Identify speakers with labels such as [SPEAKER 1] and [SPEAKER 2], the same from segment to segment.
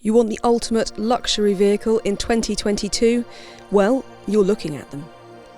[SPEAKER 1] You want the ultimate luxury vehicle in 2022? Well, you're looking at them.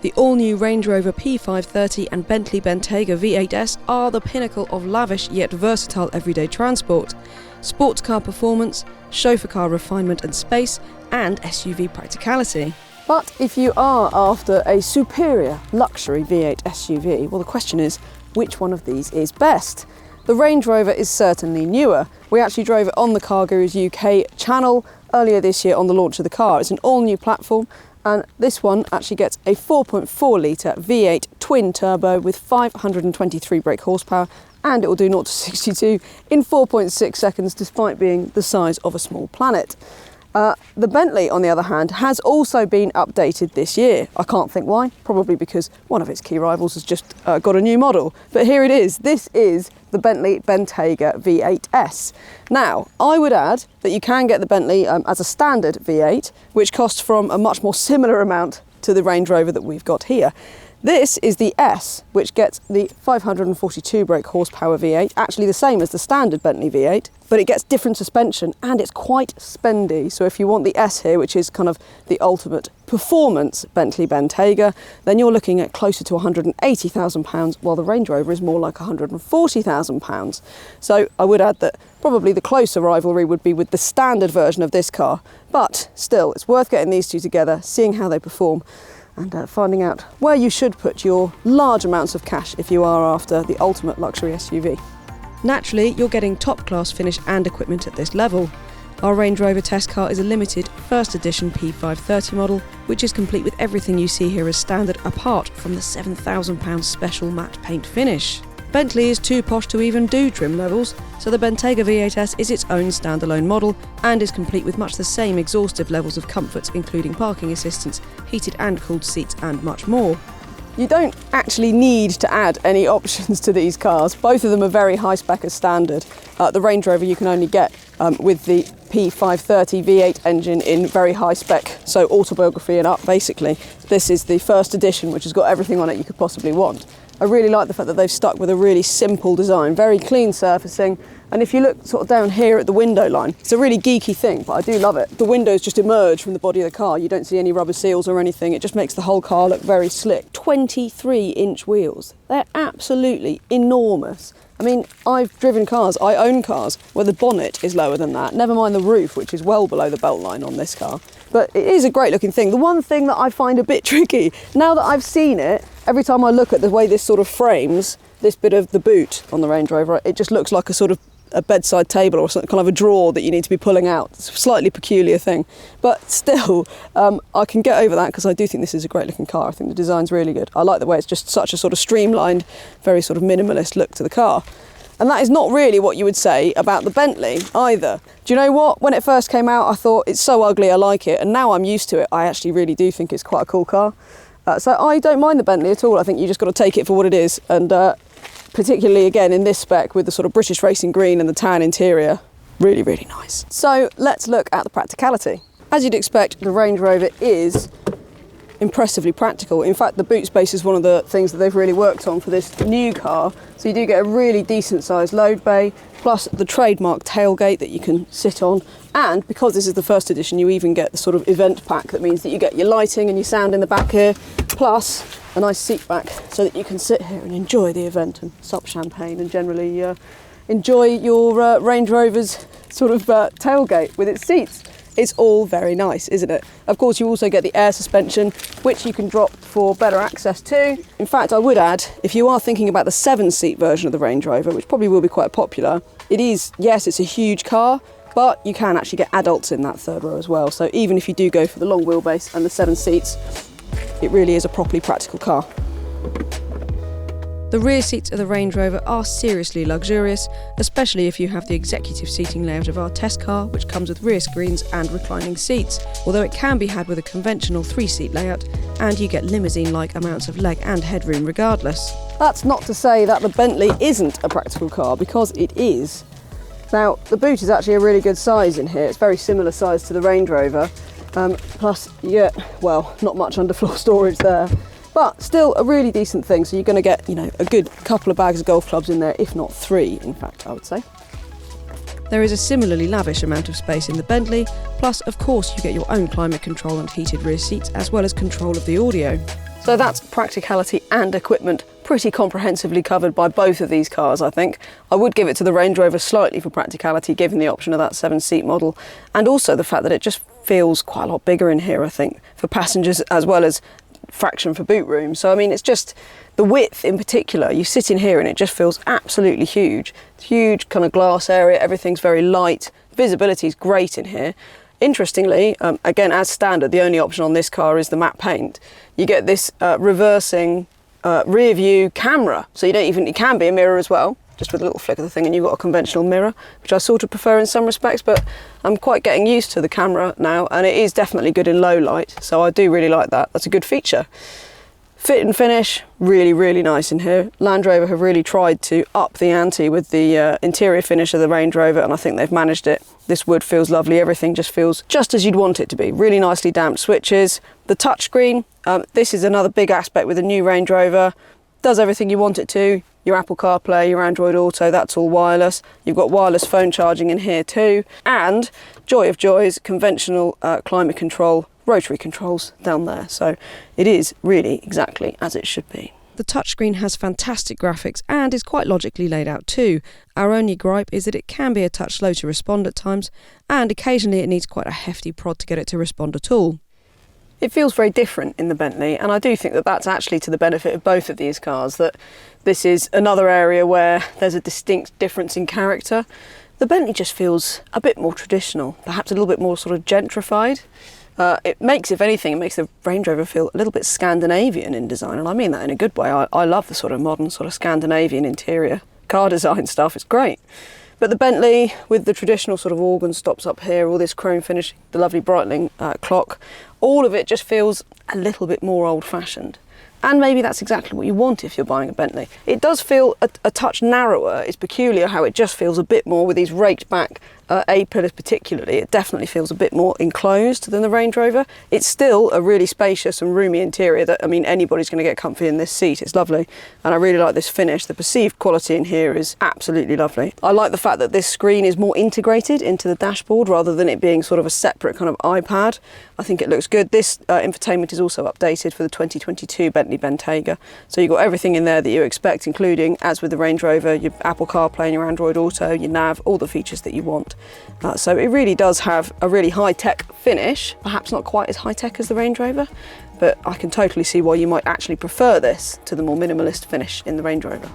[SPEAKER 1] The all-new Range Rover P530 and Bentley Bentayga V8S are the pinnacle of lavish yet versatile everyday transport. Sports car performance, chauffeur car refinement and space, and SUV practicality. But if you are after a superior luxury V8 SUV, well, the question is, which one of these is best? The Range Rover is certainly newer. We actually drove it on the CarGurus UK channel earlier this year on the launch of the car. It's an all-new platform, and this one actually gets a 4.4 litre V8 twin turbo with 523 brake horsepower, and it will do 0 to 62 in 4.6 seconds despite being the size of a small planet. The Bentley, on the other hand, has also been updated this year. I can't think why, probably because one of its key rivals has just got a new model. But here it is. This is the Bentley Bentayga V8S. Now, I would add that you can get the Bentley as a standard V8, which costs from a much more similar amount to the Range Rover that we've got here. This is the S, which gets the 542 brake horsepower V8, actually the same as the standard Bentley V8, but it gets different suspension and it's quite spendy. So if you want the S here, which is kind of the ultimate performance Bentley Bentayga, then you're looking at closer to £180,000, while the Range Rover is more like £140,000. So I would add that probably the closer rivalry would be with the standard version of this car, but still, it's worth getting these two together, seeing how they perform, and finding out where you should put your large amounts of cash if you are after the ultimate luxury SUV. Naturally, you're getting top-class finish and equipment at this level. Our Range Rover test car is a limited first edition P530 model, which is complete with everything you see here as standard apart from the £7,000 special matte paint finish. Bentley is too posh to even do trim levels, so the Bentayga V8S is its own standalone model and is complete with much the same exhaustive levels of comfort, including parking assistance, heated and cooled seats and much more. You don't actually need to add any options to these cars. Both of them are very high spec as standard. The Range Rover you can only get with the P530 V8 engine in very high spec, so autobiography and up basically. This is the first edition, which has got everything on it you could possibly want. I really like the fact that they've stuck with a really simple design, very clean surfacing, and if you look sort of down here at the window line, it's a really geeky thing, but I do love it. The windows just emerge from the body of the car. You don't see any rubber seals or anything. It just makes the whole car look very slick. 23-inch wheels. They're absolutely enormous. I mean, I've driven cars, I own cars, where the bonnet is lower than that, never mind the roof, which is well below the belt line on this car. But it is a great looking thing. The one thing that I find a bit tricky, now that I've seen it, every time I look at the way this sort of frames this bit of the boot on the Range Rover, it just looks like a sort of a bedside table or something, kind of a drawer that you need to be pulling out. It's a slightly peculiar thing, but still I can get over that because I do think this is a great looking car. I think the design's really good. I like the way it's just such a sort of streamlined, very sort of minimalist look to the car. And that is not really what you would say about the Bentley either. Do you know what? When it first came out, I thought it's so ugly, I like it. And now I'm used to it. I actually really do think it's quite a cool car. So I don't mind the Bentley at all. I think you just got to take it for what it is. And particularly, again, in this spec with the sort of British racing green and the tan interior, really, really nice. So let's look at the practicality. As you'd expect, the Range Rover is impressively practical. In fact, the boot space is one of the things that they've really worked on for this new car. So you do get a really decent sized load bay, plus the trademark tailgate that you can sit on. And because this is the first edition, you even get the sort of event pack. That means that you get your lighting and your sound in the back here, plus a nice seat back so that you can sit here and enjoy the event and sup champagne and generally enjoy your Range Rover's sort of tailgate with its seats. It's all very nice, isn't it? Of course, you also get the air suspension, which you can drop for better access to. In fact, I would add, if you are thinking about the 7-seat version of the Range Rover, which probably will be quite popular, it is, yes, it's a huge car, but you can actually get adults in that third row as well. So even if you do go for the long wheelbase and the 7 seats, it really is a properly practical car. The rear seats of the Range Rover are seriously luxurious, especially if you have the executive seating layout of our test car, which comes with rear screens and reclining seats, although it can be had with a conventional 3-seat layout, and you get limousine-like amounts of leg and headroom regardless. That's not to say that the Bentley isn't a practical car, because it is. Now, the boot is actually a really good size in here. It's very similar size to the Range Rover, plus you get, well, not much underfloor storage there. But still a really decent thing, so you're going to get, you know, a good couple of bags of golf clubs in there, if not 3, in fact, I would say. there is a similarly lavish amount of space in the Bentley, plus of course you get your own climate control and heated rear seats as well as control of the audio. So that's practicality and equipment pretty comprehensively covered by both of these cars, I think. I would give it to the Range Rover slightly for practicality, given the option of that 7-seat model, and also the fact that it just feels quite a lot bigger in here, I think, for passengers as well as fraction for boot room. So I mean, it's just the width in particular. You sit in here and it just feels absolutely huge. It's huge kind of glass area, everything's very light, visibility is great in here. Interestingly, again, as standard, the only option on this car is the matte paint. You get this reversing rear view camera, so it can be a mirror as well, just with a little flick of the thing, and you've got a conventional mirror, which I sort of prefer in some respects, but I'm quite getting used to the camera now, and it is definitely good in low light, so I do really like that. That's a good feature. Fit and finish, really, really nice in here. Land Rover have really tried to up the ante with the interior finish of the Range Rover, and I think they've managed it. This wood feels lovely, everything just feels just as you'd want it to be. Really nicely damped switches. The touchscreen, this is another big aspect with the new Range Rover. Does everything you want it to. Your Apple CarPlay, your Android Auto, that's all wireless. You've got wireless phone charging in here too. And, joy of joys, conventional climate control, rotary controls down there. So it is really exactly as it should be. The touchscreen has fantastic graphics and is quite logically laid out too. Our only gripe is that it can be a touch slow to respond at times, and occasionally it needs quite a hefty prod to get it to respond at all. It feels very different in the Bentley, and I do think that that's actually to the benefit of both of these cars, that this is another area where there's a distinct difference in character. The Bentley just feels a bit more traditional, perhaps a little bit more sort of gentrified. It makes, if anything, it makes the Range Rover feel a little bit Scandinavian in design, and I mean that in a good way. I love the sort of modern, sort of Scandinavian interior car design stuff. It's great. But the Bentley, with the traditional sort of organ stops up here, all this chrome finish, the lovely Breitling clock, all of it just feels a little bit more old-fashioned. And maybe that's exactly what you want if you're buying a Bentley. It does feel a touch narrower. It's peculiar how it just feels a bit more with these raked back A-pillars particularly. It definitely feels a bit more enclosed than the Range Rover. It's still a really spacious and roomy interior that, I mean, anybody's going to get comfy in this seat. It's lovely. And I really like this finish. The perceived quality in here is absolutely lovely. I like the fact that this screen is more integrated into the dashboard rather than it being sort of a separate kind of iPad. I think it looks good. This infotainment is also updated for the 2022 Bentley Bentayga. So you've got everything in there that you expect, including, as with the Range Rover, your Apple CarPlay and your Android Auto, your nav, all the features that you want. So it really does have a really high-tech finish, perhaps not quite as high-tech as the Range Rover, but I can totally see why you might actually prefer this to the more minimalist finish in the Range Rover.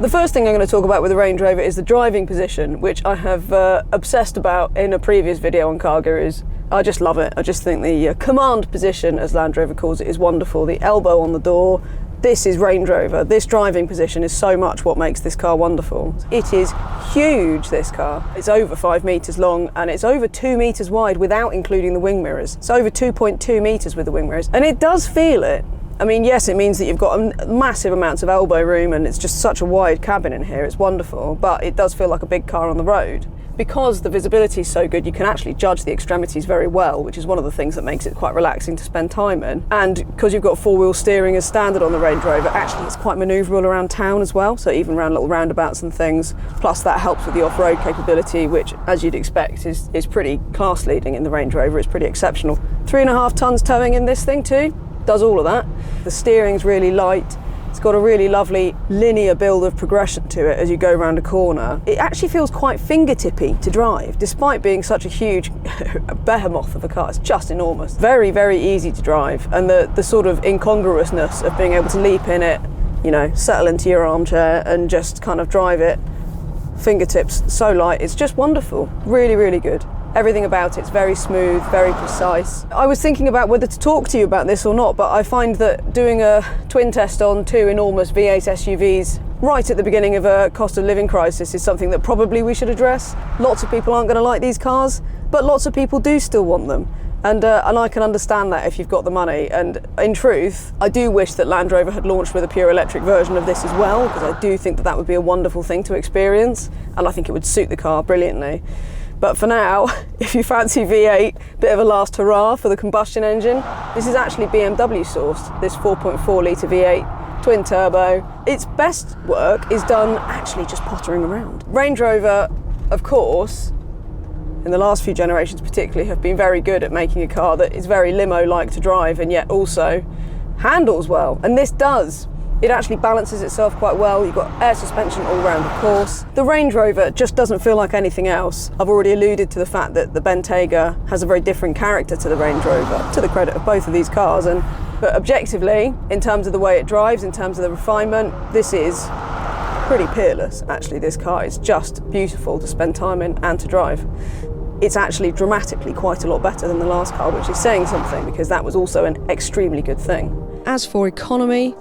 [SPEAKER 1] The first thing I'm going to talk about with the Range Rover is the driving position, which I have obsessed about in a previous video on CarGurus. I just love it. I just think the command position, as Land Rover calls it, is wonderful. The elbow on the door. This is Range Rover. This driving position is so much what makes this car wonderful. It is huge, this car. It's over 5 metres long and it's over 2 metres wide without including the wing mirrors. It's over 2.2 metres with the wing mirrors, and it does feel it. I mean, yes, it means that you've got massive amounts of elbow room and it's just such a wide cabin in here. It's wonderful, but it does feel like a big car on the road. Because the visibility is so good, you can actually judge the extremities very well, which is one of the things that makes it quite relaxing to spend time in. And because you've got four-wheel steering as standard on the Range Rover, actually it's quite manoeuvrable around town as well, so even around little roundabouts and things. Plus that helps with the off-road capability, which, as you'd expect, is pretty class-leading in the Range Rover. It's pretty exceptional. 3.5 tonnes towing in this thing too. Does all of that. The steering's really light. It's got a really lovely linear build of progression to it as you go around a corner. It actually feels quite fingertippy to drive, despite being such a huge behemoth of a car. It's just enormous. Very, very easy to drive, and the sort of incongruousness of being able to leap in it, you know, settle into your armchair and just kind of drive it, fingertips so light, it's just wonderful. Really, really good. Everything about it's very smooth, very precise. I was thinking about whether to talk to you about this or not, but I find that doing a twin test on two enormous V8 SUVs right at the beginning of a cost of living crisis is something that probably we should address. Lots of people aren't going to like these cars, but lots of people do still want them. And I can understand that if you've got the money. And in truth, I do wish that Land Rover had launched with a pure electric version of this as well, because I do think that that would be a wonderful thing to experience, and I think it would suit the car brilliantly. But for now, if you fancy V8, bit of a last hurrah for the combustion engine, this is actually BMW sourced, this 4.4 litre V8, twin turbo. Its best work is done actually just pottering around. Range Rover, of course, in the last few generations particularly, have been very good at making a car that is very limo-like to drive and yet also handles well, and this does. It actually balances itself quite well. You've got air suspension all round, of course. The Range Rover just doesn't feel like anything else. I've already alluded to the fact that the Bentayga has a very different character to the Range Rover, to the credit of both of these cars. But objectively, in terms of the way it drives, in terms of the refinement, this is pretty peerless, actually. This car is just beautiful to spend time in and to drive. It's actually dramatically quite a lot better than the last car, which is saying something, because that was also an extremely good thing. As for economy,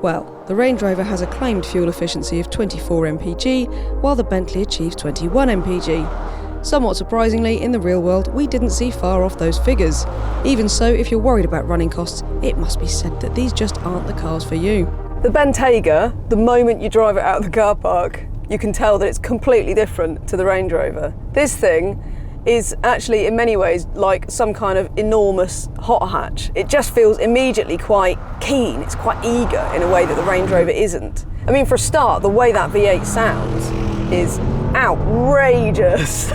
[SPEAKER 1] well, the Range Rover has a claimed fuel efficiency of 24 mpg, while the Bentley achieves 21 mpg. Somewhat surprisingly, in the real world, we didn't see far off those figures. Even so, if you're worried about running costs, it must be said that these just aren't the cars for you. The Bentayga, the moment you drive it out of the car park, you can tell that it's completely different to the Range Rover. This thing is actually in many ways like some kind of enormous hot hatch. It just feels immediately quite keen, it's quite eager in a way that the Range Rover isn't. I mean, for a start, the way that V8 sounds is outrageous.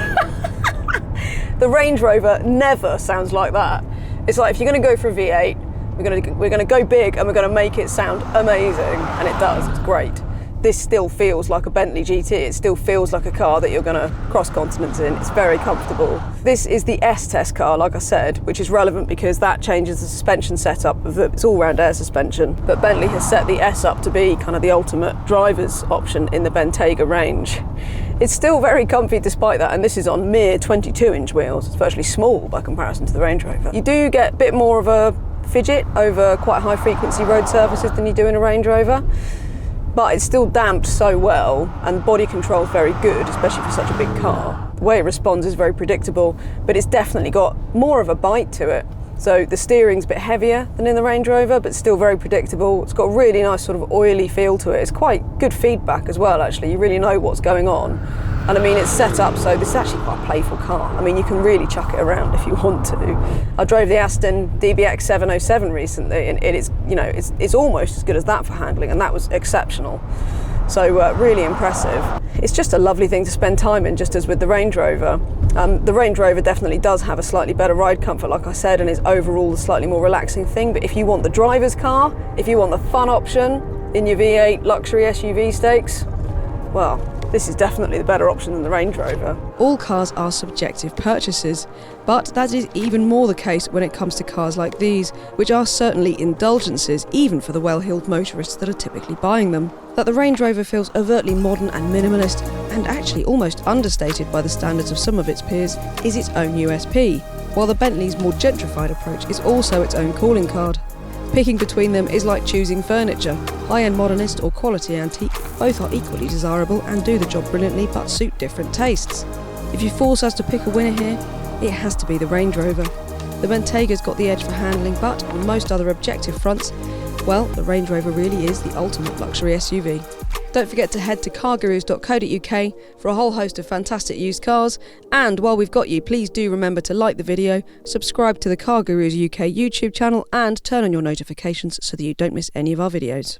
[SPEAKER 1] The Range Rover never sounds like that. It's like, if you're going to go for a V8, we're going to go big and we're going to make it sound amazing, and it does, it's great. This still feels like a Bentley GT. It still feels like a car that you're going to cross continents in. It's very comfortable. This is the S test car, like I said, which is relevant because that changes the suspension setup of it's all-round air suspension. But Bentley has set the S up to be kind of the ultimate driver's option in the Bentayga range. It's still very comfy despite that, and this is on mere 22-inch wheels. It's virtually small by comparison to the Range Rover. You do get a bit more of a fidget over quite high-frequency road surfaces than you do in a Range Rover. But it's still damped so well, and body control is very good, especially for such a big car. The way it responds is very predictable, but it's definitely got more of a bite to it. So the steering's a bit heavier than in the Range Rover, but still very predictable. It's got a really nice sort of oily feel to it. It's quite good feedback as well, actually. You really know what's going on. And I mean, it's set up so this is actually quite a playful car. I mean, you can really chuck it around if you want to. I drove the Aston DBX 707 recently, and it is, you know, it's almost as good as that for handling, and that was exceptional. So really impressive. It's just a lovely thing to spend time in, just as with the Range Rover. The Range Rover definitely does have a slightly better ride comfort, like I said, and is overall a slightly more relaxing thing. But if you want the driver's car, if you want the fun option in your V8 luxury SUV stakes, well, this is definitely the better option than the Range Rover. All cars are subjective purchases, but that is even more the case when it comes to cars like these, which are certainly indulgences even for the well-heeled motorists that are typically buying them. That the Range Rover feels overtly modern and minimalist, and actually almost understated by the standards of some of its peers, is its own USP, while the Bentley's more gentrified approach is also its own calling card. Picking between them is like choosing furniture. High-end modernist or quality antique, both are equally desirable and do the job brilliantly but suit different tastes. If you force us to pick a winner here, it has to be the Range Rover. The Bentayga's got the edge for handling, but on most other objective fronts, well, the Range Rover really is the ultimate luxury SUV. Don't forget to head to cargurus.co.uk for a whole host of fantastic used cars, and while we've got you, please do remember to like the video, subscribe to the CarGurus UK YouTube channel, and turn on your notifications so that you don't miss any of our videos.